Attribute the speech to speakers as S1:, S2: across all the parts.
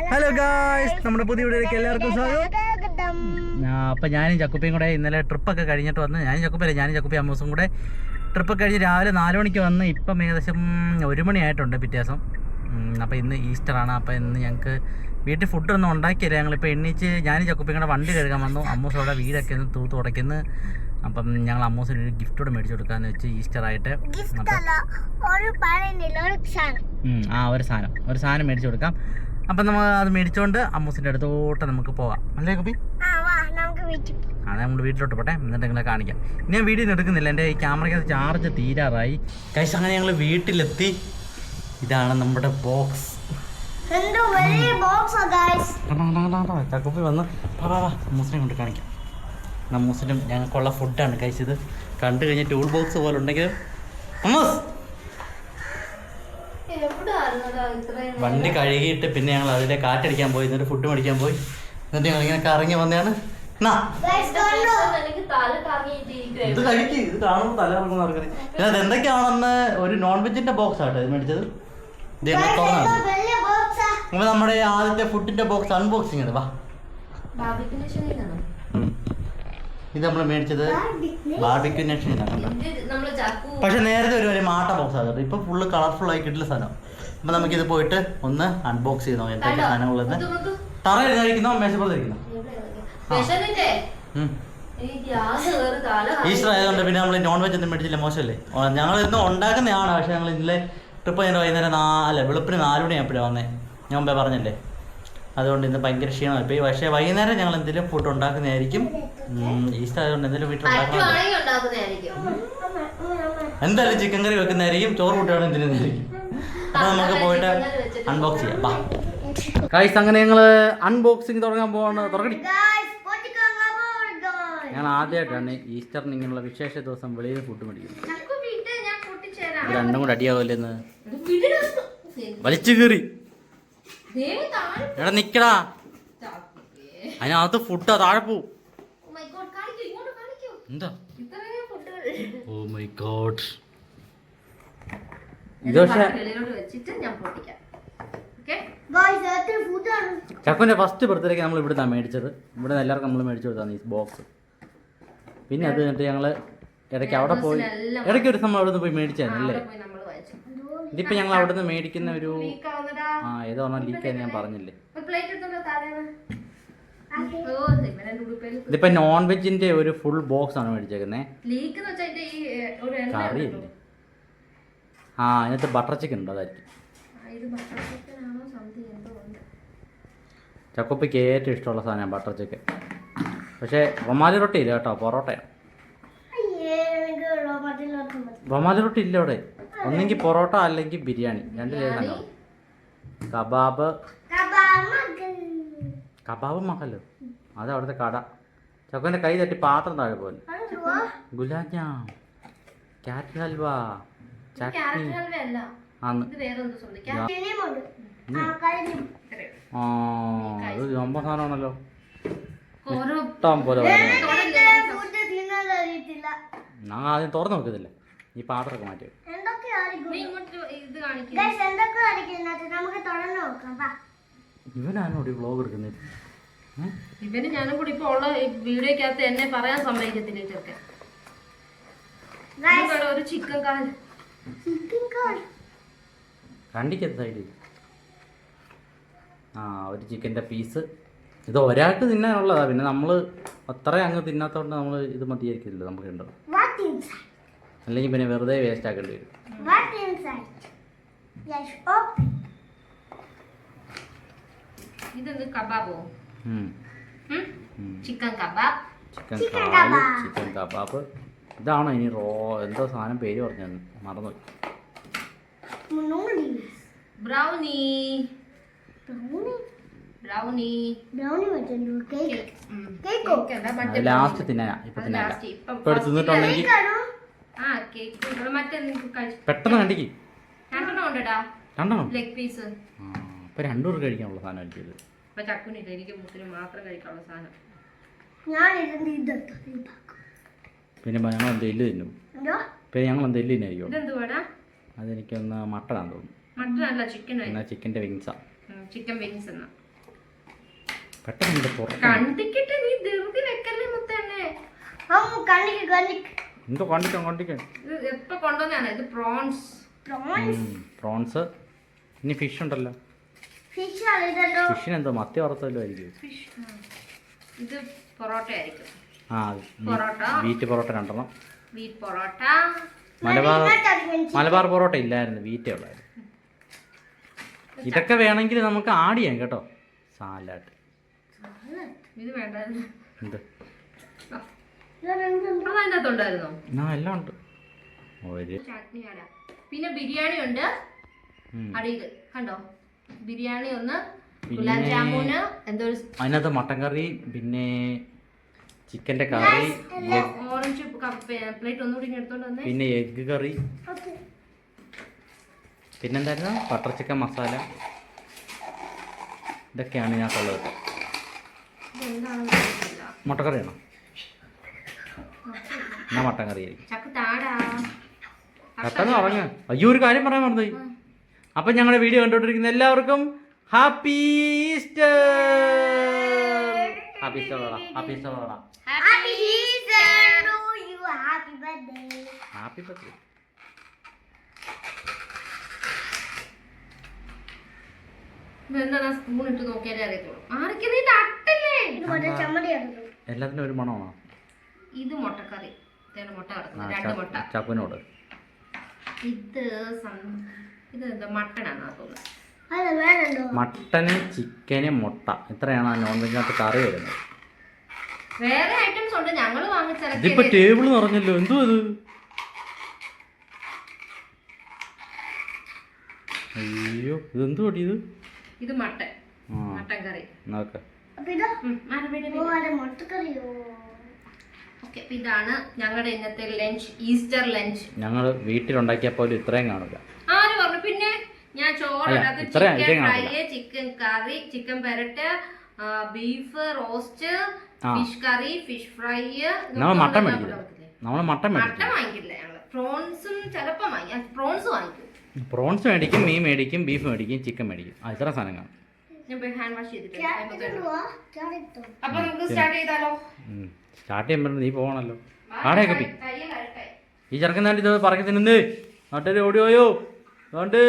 S1: Hello guys, നമ്മുടെ പുതിയ വീഡിയോയിലേക്ക് എല്ലാവർക്കും സ്വാഗതം. അപ്പം ഞാനും ചക്കുപ്പിയും കൂടെ ഇന്നലെ ട്രിപ്പൊക്കെ കഴിഞ്ഞിട്ട് വന്ന്, ഞാനും ചക്കുപ്പി അമ്മൂസും കൂടെ ട്രിപ്പൊക്കെ കഴിഞ്ഞ് രാവിലെ 4 മണിക്ക് വന്ന് ഇപ്പം ഏകദേശം 1 മണിയായിട്ടുണ്ട് പിറ്റേസം. അപ്പോൾ ഇന്ന് ഈസ്റ്ററാണ്. അപ്പോൾ ഇന്ന് ഞങ്ങൾക്ക് വീട്ടിൽ ഫുഡൊന്നും ഉണ്ടാക്കിയില്ല. ഞങ്ങളിപ്പോൾ എണ്ണീച്ച് ഞാനും ചക്കുപ്പിയും കൂടെ വണ്ടി കഴുകാൻ വന്നു. അമ്മൂസോടെ വീടൊക്കെ ഒന്ന് തൂത്ത് തുടയ്ക്കുന്നു. അപ്പം ഞങ്ങൾ അമ്മൂസിന് ഒരു ഗിഫ്റ്റോടെ മേടിച്ചു കൊടുക്കാമെന്ന് വെച്ച് ഈസ്റ്ററായിട്ട് ഒരു സാധനം മേടിച്ചു കൊടുക്കാം. അപ്പം നമ്മൾ അത് മേടിച്ചുകൊണ്ട് അമ്മൂസിൻ്റെ അടുത്തോട്ട് നമുക്ക് പോകാം. അല്ലേ കുപ്പി? അതെ, നമ്മൾ വീട്ടിലോട്ട് പോട്ടെ, എന്നിട്ട് നിങ്ങളെ കാണിക്കാം. ഇനി ഞാൻ വീഡിയോ എടുക്കുന്നില്ല, എൻ്റെ ഈ ക്യാമറയ്ക്കകത്ത് ചാർജ് തീരാറായി. കൈസ് അങ്ങനെ ഞങ്ങൾ വീട്ടിലെത്തി. ഇതാണ് നമ്മുടെ ബോക്സ്. ചക്കുപ്പി വന്ന് അമ്മൂസിനെ കൊണ്ട് കാണിക്കാം. അമ്മൂസിനും ഞങ്ങൾക്കുള്ള ഫുഡാണ് കൈസ്. ഇത് കണ്ടു കഴിഞ്ഞാൽ ടൂൾ ബോക്സ് പോലെ ഉണ്ടെങ്കിലും അമ്മൂസ് വണ്ടി കഴുകിയിട്ട് പിന്നെ ഞങ്ങൾ അതിലെ കാറ്റടിക്കാൻ പോയി, എന്നിട്ട് ഫുഡ് മേടിക്കാൻ പോയി, എന്നിട്ട് ഞങ്ങൾ ഇങ്ങനെ കറങ്ങി വന്നതാണ്. ഇത് കഴിക്ക്, ഇത് കാണുമ്പോൾ തല ഇറങ്ങുന്ന നടക്കുന്നത്. പിന്നെ അത് എന്തൊക്കെയാണെന്ന് ഒരു നോൺ വെജിന്റെ ബോക്സ് ആട്ടോ ഇത് മേടിച്ചത്. തുറന്നാണ് നമ്മുടെ ആദ്യത്തെ ഫുഡിന്റെ ബോക്സ് അൺബോക്സിങ് ആണ്. വാ, ഇത് നമ്മൾ മേടിച്ചത് ബാർബിക്യൂ നേഷനാണ്. പക്ഷെ നേരത്തെ ഒരു മാട്ട ബോക്സ് ആണ്. ഇപ്പൊ ഫുള്ള് കളർഫുൾ ആയി കിട്ടില്ല സാധനം. അപ്പൊ നമുക്കിത് പോയിട്ട് ഒന്ന് അൺബോക്സ് ചെയ്തോ, എന്തൊക്കെ സാധനങ്ങളുള്ളത്. തറയിൽ കഴിക്കുന്നോ മേശപ്പുറത്തിരിക്കുന്നോ? ഈസ്റ്റർ ആയതുകൊണ്ട് പിന്നെ നമ്മൾ നോൺ വെജ് ഒന്നും മേടിച്ചില്ല, മോശമല്ലേ? ഞങ്ങൾ ഇന്ന് ഉണ്ടാക്കുന്നതാണ്. പക്ഷെ ഞങ്ങൾ ഇന്നലെ ട്രിപ്പ് കഴിഞ്ഞ വൈകുന്നേരം വെളുപ്പിന് 4 മണിയായപ്പോഴാണ് വന്നേ, ഞാൻ മുമ്പേ പറഞ്ഞല്ലേ. അതുകൊണ്ട് ഇന്ന് ഭയങ്കര ക്ഷീണമായി പോയി. പക്ഷേ വൈകുന്നേരം ഞങ്ങൾ എന്തെങ്കിലും ഫുഡ് ഉണ്ടാക്കുന്നതായിരിക്കും. ഈസ്റ്റർ ആയതുകൊണ്ട് എന്തെങ്കിലും വീട്ടിൽ എന്തായാലും ചിക്കൻ കറി വെക്കുന്നതായിരിക്കും, ചോറ് കൂട്ടുകയാണ് എന്തിനായിരിക്കും. അപ്പൊ നമുക്ക് പോയിട്ട് അൺബോക്സ് ചെയ്യാം. ഗൈസ്, അങ്ങനെ ഞങ്ങൾ അൺബോക്സിങ് തുടങ്ങാൻ പോവാണ്. തുറക്കടി. ഞങ്ങൾ ആദ്യമായിട്ടാണ് ഈസ്റ്ററിന് ഇങ്ങനെയുള്ള വിശേഷ ദിവസം വെളിയിൽ ഫുഡ് മേടിക്കുന്നത്. ഇത് രണ്ടും കൂടെ അടിയാവില്ലെന്ന് വലിച്ചു കീറി. എടാ നിക്കടാ, അതിനകത്ത് ഫുഡാ, താഴെ പോവും. എന്താ? Oh my god. ഇത് പക്ഷേ ചക്കുവിന്റെ ഫസ്റ്റ് ബർത്ത്ഡേക്ക് നമ്മൾ ഇവിടെ നിന്നാണ് മേടിച്ചത്. ഇവിടെ നിന്ന് എല്ലാവർക്കും നമ്മൾ മേടിച്ചു കൊടുത്താണ് ഈ ബോക്സ്. പിന്നെ അത് കഴിഞ്ഞിട്ട് ഞങ്ങള് ഇടയ്ക്ക് അവിടെ പോയി, ഇടയ്ക്ക് ഒരു സമയം അവിടെ നിന്ന് പോയി മേടിച്ചതല്ലേ. ഇതിപ്പോ ഞങ്ങൾ അവിടെ നിന്ന് മേടിക്കുന്ന ഒരു ഏതോ ലീക്കാന്ന് ഞാൻ പറഞ്ഞില്ലേ. ഇതിപ്പോ നോൺ വെജിന്റെ ഒരു ഫുൾ ബോക്സ് ആണ് മേടിച്ചേക്കുന്നേ. കറിയില്ലേ? അതിനകത്ത് ബട്ടർ ചിക്കൻ ഉണ്ട്, അതായിരിക്കും. ചക്കുപ്പിക്ക് ഏറ്റവും ഇഷ്ടമുള്ള സാധനമാണ് ബട്ടർ ചിക്കൻ. പക്ഷേ റൊമാലി റൊട്ടി ഇല്ല കേട്ടോ, പൊറോട്ടയാണ്. റൊമാലി റൊട്ടി ഇല്ല അവിടെ. ഒന്നെങ്കിൽ പൊറോട്ട അല്ലെങ്കിൽ ബിരിയാണി, രണ്ട് സാധനമാണ്. കബാബ് മഹലോ, അത് അവിടുത്തെ കട. ചക്കുവിന്റെ കൈ തട്ടി പാത്രം താഴെ പോലെ. Gulab jam, carrot halwa, chutney. അത് ജമ്പ സാധനമാണല്ലോ. ഇഷ്ടം പോലെ ഞാൻ ആദ്യം തുറന്നു നോക്കുന്നില്ല, ഈ പാത്രമൊക്കെ മാറ്റി. ഇവനാണോടി വ്ളോഗ് എടുക്കുന്നത്?
S2: ഇവന് ഞാനും കൂടി ഇപ്പൊ ഉള്ള വീഡിയോക്കകത്ത് എന്നെ പറയാൻ സമ്മതിക്കത്തില്ല. ചെറുക്കൻ ഒരു ചിക്കൻ
S1: കണ്ടിക്കത്ത് സൈഡിൽ ഒരു ചിക്കൻ്റെ പീസ്. ഇത് ഒരാൾക്ക് തിന്നാനുള്ളതാ. പിന്നെ നമ്മൾ അത്രയും അങ്ങ് തിന്നാത്തോണ്ട് നമ്മൾ ഇത് മതിയായിരിക്കില്ല നമുക്ക് ഉണ്ടോ. അല്ലെങ്കിൽ പിന്നെ വെറുതെ വേസ്റ്റ് ആക്കേണ്ടി വരും.
S2: ഇതെന്ത് കബാബോ? Chicken kebab.
S1: Chicken kebab. ഇതാണോ ഇനി എന്തോ സാധനം പേര് പറഞ്ഞു മറന്നു.
S2: ബ്രൗണി.
S1: ലാസ്റ്റ് തിന്നാനാ, ഇപ്പൊ തിന്നാനാ. ഇപ്പൊ തിന്നിട്ടുണ്ടെങ്കിൽ പെട്ടെന്ന് കണ്ടിക്ക്. രണ്ടെണ്ണം
S2: ലെഗ് പീസ്.
S1: ഇപ്പൊ 2 പേർക്ക് കഴിക്കാനുള്ള സാധനം എനിക്കിത്. പിന്നെ ഞങ്ങൾ എന്ത് എല്ല് തിന്നും. പിന്നെ ഞങ്ങൾ എന്ത് എല്ല് തിന്നായിരിക്കും. അതെനിക്കൊന്ന് മട്ടനാന്ന് തോന്നുന്നു.
S2: മട്ടനല്ല, ചിക്കൻ.
S1: ചിക്കൻ്റെ വിങ്സാ.
S2: ചിക്കൻ വിങ്സ് എന്നാ
S1: പെട്ടെന്ന്
S2: കണ്ടിക്കിട്ട് നീ ധൃതി വെക്കല്ലേ മുത്തന്നെ.
S1: എന്തോ കണ്ടിക്കാൻ
S2: ഇത് എപ്പോ കൊണ്ടുവന്നാണ് ഇത്?
S1: പ്രോൺസ്. ഇനി ഫിഷ് ഉണ്ടല്ലോ. ഫിഷിന് എന്തോ മത്തി വറുത്തല്ലോ ആയിരിക്കും.
S2: ഇത് പൊറോട്ട ആയിരിക്കും.
S1: Wheat porotta 2
S2: wheat porotta.
S1: മലബാർ പൊറോട്ട ഇല്ലായിരുന്നു, വീറ്റേ ഉള്ളായിരുന്നു. ഇതൊക്കെ വേണമെങ്കിൽ നമുക്ക് ആഡ് ചെയ്യാം കേട്ടോ. സാലാഡ്
S2: ഇത് വേണ്ടായിരുന്നു.
S1: എന്ത്
S2: അതിനകത്തുണ്ടായിരുന്നോ?
S1: എല്ലാം ഉണ്ട്.
S2: ചട്നി അട, പിന്നെ ബിരിയാണി ഉണ്ട് അടിയിൽ കണ്ടോ. ബിരിയാണി ഒന്ന്, ഗുലാബ് ജാമുന്, എന്തോ
S1: അതിനകത്ത് മട്ടൻ കറി, പിന്നെ ചിക്കൻ്റെ കറി,
S2: ഓറഞ്ച് പ്ലേറ്റ് ഒന്നുകൂടി എടുത്തോണ്ട് വന്നേ.
S1: പിന്നെ എഗ് കറി, പിന്നെന്തായിരുന്നു ബട്ടർ ചിക്കൻ മസാല. ഇതൊക്കെയാണ് ഇതിനകത്തുള്ളത്. മുട്ടക്കറിയാണോ? എന്നാ മട്ടൻ കറി ആയിരിക്കും. പെട്ടെന്ന് പറഞ്ഞ. അയ്യോ, ഒരു കാര്യം പറയാൻ മറന്നുപോയി. അപ്പം ഞങ്ങളുടെ വീഡിയോ കണ്ടുകൊണ്ടിരിക്കുന്ന എല്ലാവർക്കും happy Easter. Happy Easter. Happy Easter. Happy birthday.
S2: Spoon ഇട്ട് നോക്കിയാലേ അറിയത്തുള്ളൂ. ആർക്കും നീ തട്ടില്ലേ?
S1: എല്ലാത്തിനും ഒരു മണമാണോ?
S2: ഇത് മുട്ടക്കറി, മുട്ട കിടക്കുന്നത് 2 മുട്ട.
S1: ചക്കുനോട്
S2: ഇത് എന്താ മട്ടനാണ് തോന്നുന്നത്.
S1: മട്ടന്, ചിക്കന്, മുട്ട, ഇത്രയാണ് നോൺ വെജിനകത്ത് കറി വരുന്നത്.
S2: വേറെ ഐറ്റംസ് ഉണ്ട്, ഞങ്ങൾ വാങ്ങിച്ച.
S1: ഇതിപ്പോ ടേബിൾ നിറഞ്ഞല്ലോ. എന്തോ ഇത്? അയ്യോ, ഇതെന്തോ ഇത്?
S2: ഇത് മട്ടൻ കറി. ഇതാണ് ഞങ്ങളുടെ ഇന്നത്തെ ലഞ്ച്, ഈസ്റ്റർ ലഞ്ച്.
S1: ഞങ്ങൾ വീട്ടിലുണ്ടാക്കിയ പോലും ഇത്രയും കാണില്ല.
S2: ആര് പറഞ്ഞു? പിന്നെ ഞാൻ ചോറുണ്ടാക്കും. Chicken fry, chicken curry, chicken പെരട്ട്, beef roast, fish curry, fish fry.
S1: Mutton മേടിക്കില്ല. മട്ടൻ
S2: വാങ്ങിക്കില്ല ഞങ്ങള്. പ്രോൺസും ചിലപ്പോ പ്രോൺസ് വാങ്ങിക്കും.
S1: പ്രോൺസ് മേടിക്കും, മീൻ മേടിക്കും, ബീഫ് മേടിക്കും, ചിക്കൻ മേടിക്കും. ഇത്ര സാധനങ്ങൾ.
S2: ഹാൻഡ് വാഷ് ചെയ്തിട്ട്. അപ്പൊ നമുക്ക് സ്റ്റാർട്ട് ചെയ്താലോ?
S1: സ്റ്റാർട്ട് ചെയ്യുമ്പോൾ നീ പോകണല്ലോ. ആടെയൊക്കെ പോയി ഈ ചെറുക്കനാണ്ട് ഇത് പറക്കി തിന്നേ. നാട്ടുകാർ ഓടിയോയോ. അതുകൊണ്ട്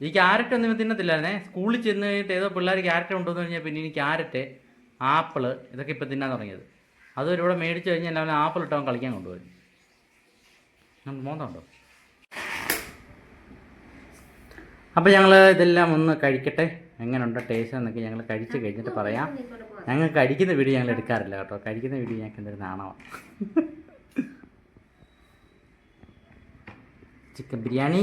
S1: ഈ ക്യാരറ്റ് ഒന്നും തിന്നത്തില്ലായിരുന്നേ. സ്കൂളിൽ ചെന്ന് കഴിഞ്ഞിട്ട് ഏതോ പിള്ളേർ ക്യാരറ്റ് കൊണ്ടുവന്ന് കഴിഞ്ഞാൽ പിന്നെ ഇനി ക്യാരറ്റ്, ആപ്പിള് ഇതൊക്കെ ഇപ്പം തിന്നാൻ തുടങ്ങിയത്. അതൊരു ഇവിടെ മേടിച്ച് കഴിഞ്ഞാൽ എല്ലാവരും ആപ്പിൾ ഇട്ടവൻ കളിക്കാൻ കൊണ്ടുപോയി. മോന്തമുണ്ടോ? അപ്പോൾ ഞങ്ങൾ ഇതെല്ലാം ഒന്ന് കഴിക്കട്ടെ. എങ്ങനെയുണ്ട് ടേസ്റ്റ് എന്നൊക്കെ ഞങ്ങൾ കഴിച്ച് കഴിഞ്ഞിട്ട് പറയാം. ഞങ്ങൾ കഴിക്കുന്ന വീഡിയോ ഞങ്ങൾ എടുക്കാറില്ല കേട്ടോ. കഴിക്കുന്ന വീഡിയോ ഞങ്ങൾക്ക് എന്തൊരു നാണമാണ്. ചിക്കൻ ബിരിയാണി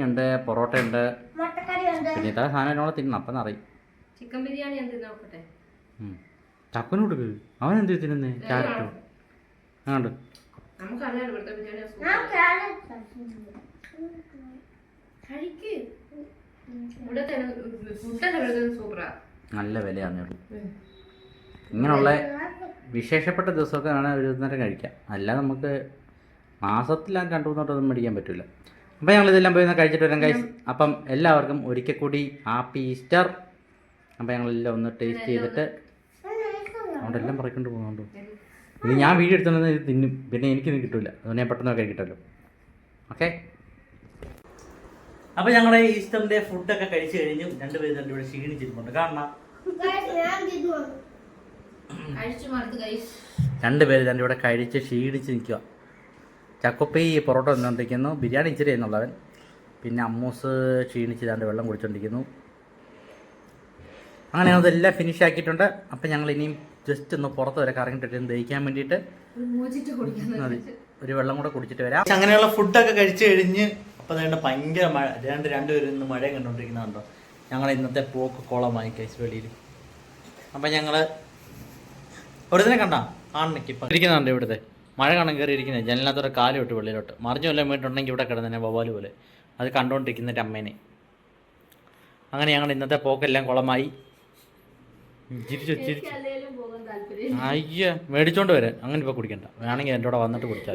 S1: ഉണ്ട്, പൊറോട്ട ഉണ്ട്, പിന്നെ ഇത്ര സാധനം എന്നോട് തിന്നണം. അപ്പം അറിയും.
S2: ചിക്കൻ ബിരിയാണി നോക്കട്ടെ.
S1: ചക്കന് കൊടുക്ക്. അവൻ എന്ത് തിന്നുന്നേ? ക്യാരറ്റ് ആണ്ട്. നല്ല വിലയാണ്. ഇങ്ങനെയുള്ള വിശേഷപ്പെട്ട ദിവസമൊക്കെ വേണം ഒരു നേരം കഴിക്കാം. അല്ലാതെ നമുക്ക് മാസത്തിൽ 2-3 വട്ടമൊന്നും മേടിക്കാൻ പറ്റില്ല. അപ്പം ഞങ്ങളിതെല്ലാം പോയി കഴിച്ചിട്ട് വരാം ഗൈസ്. അപ്പം എല്ലാവർക്കും ഒരിക്കൽ കൂടി ഹാപ്പി ഈസ്റ്റർ. അപ്പം ഞങ്ങളെല്ലാം ഒന്ന് ടേസ്റ്റ് ചെയ്തിട്ട് അവിടെ എല്ലാം പറക്കൊണ്ട് പോകുന്നുണ്ടോ? ഇത് ഞാൻ വീഡിയോ എടുത്തോണ്ട് ഇത് തിന്നും. പിന്നെ എനിക്കൊന്നും കിട്ടില്ല. അതുകൊണ്ട് ഞാൻ പെട്ടെന്ന് കഴിക്കട്ടല്ലോ. ഓക്കെ. അപ്പോൾ ഞങ്ങളുടെ ഈസ്റ്ററിൻ്റെ ഫുഡൊക്കെ കഴിച്ച് കഴിഞ്ഞു. 2 പേര് ഇവിടെ ക്ഷീണിച്ചിട്ടുണ്ട്. കാണണം. 2 പേര് ഇവിടെ കഴിച്ച് ക്ഷീണിച്ച് നിൽക്കുക. ചക്കുപ്പി പൊറോട്ട തിന്നുകൊണ്ടിരിക്കുന്നു. ബിരിയാണി ഇച്ചിരി എന്നുള്ളവൻ. പിന്നെ അമ്മൂസ് ക്ഷീണിച്ച് 2 വെള്ളം കുടിച്ചുകൊണ്ടിരിക്കുന്നു. അങ്ങനെ അതെല്ലാം ഫിനിഷ് ആക്കിയിട്ടുണ്ട്. അപ്പം ഞങ്ങൾ ഇനിയും ജസ്റ്റ് ഒന്ന് പുറത്ത് വരെ കറങ്ങിയിട്ട് ദഹിക്കാൻ വേണ്ടിയിട്ട് മതി. ഒരു വെള്ളം കൂടെ കുടിച്ചിട്ട് വരാം. അങ്ങനെയുള്ള ഫുഡൊക്കെ കഴിച്ച് കഴിഞ്ഞ് അപ്പം അതുകൊണ്ട് ഭയങ്കര മഴ. 2 പേരും ഇന്ന് മഴയും കണ്ടുകൊണ്ടിരിക്കുന്നുണ്ടോ. ഞങ്ങൾ ഇന്നത്തെ പോക്ക് കോളമായി കൈസ് വെളിയിൽ. അപ്പം ഞങ്ങൾ ഒരുതിനെ കണ്ടാ ആണിക്ക് ഇപ്പം ഇരിക്കുന്നുണ്ട്. ഇവിടുത്തെ മഴ കാണാൻ കയറി ഇരിക്കുന്നത് ജനലിനകത്തോടെ കാല് വിട്ട് വെള്ളിയിലോട്ട് മറിഞ്ഞു വല്ലതും വീട്ടുണ്ടെങ്കിൽ ഇവിടെ കിടന്നെ വവ്വാല് പോലെ അത് കണ്ടുകൊണ്ടിരിക്കുന്നതിൻ്റെ അമ്മേനെ. അങ്ങനെ ഞങ്ങൾ ഇന്നത്തെ പോക്കെല്ലാം കുളമായി. അയ്യ മേടിച്ചോണ്ട് വരാൻ. അങ്ങനെ ഇപ്പൊ കുടിക്കണ്ട. വേണമെങ്കിൽ എൻ്റെ കൂടെ വന്നിട്ട് കുടിച്ചാൽ.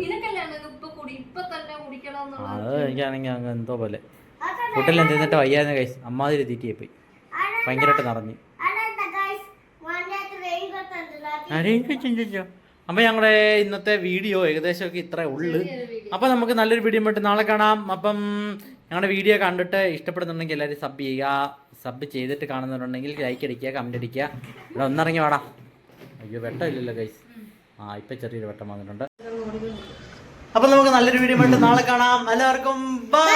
S1: അത് എനിക്കാണെങ്കിൽ അങ്ങ് എന്തോ പോലെ ഫുഡെല്ലാം തിന്നിട്ട് വയ്യായിരുന്നു കൈസ്. അമ്മാതിരി തീറ്റിയെ പോയി, ഭയങ്കരമായിട്ട് നിറഞ്ഞു. അപ്പൊ ഞങ്ങളുടെ ഇന്നത്തെ വീഡിയോ ഏകദേശമൊക്കെ ഇത്രേ ഉള്ളു. അപ്പൊ നമുക്ക് നല്ലൊരു വീഡിയോ ആയിട്ട് നാളെ കാണാം. അപ്പം ഞങ്ങളുടെ വീഡിയോ കണ്ടിട്ട് ഇഷ്ടപ്പെടുന്നുണ്ടെങ്കിൽ എല്ലാവരും സബ് ചെയ്യുക. സബ് ചെയ്തിട്ട് കാണുന്നുണ്ടെങ്കിൽ ലൈക്ക് അടിക്കുക, കമന്റ് അടിക്കുക. ഇവിടെ ഒന്നിറങ്ങി വാടാ. അയ്യോ വെട്ടമില്ലല്ലോ ഗൈസ്. ഇപ്പൊ ചെറിയൊരു വെട്ടം വന്നിട്ടുണ്ട്. അപ്പൊ നമുക്ക് നല്ലൊരു വീഡിയോ ആയിട്ട് നാളെ കാണാം. എല്ലാവർക്കും ബൈ.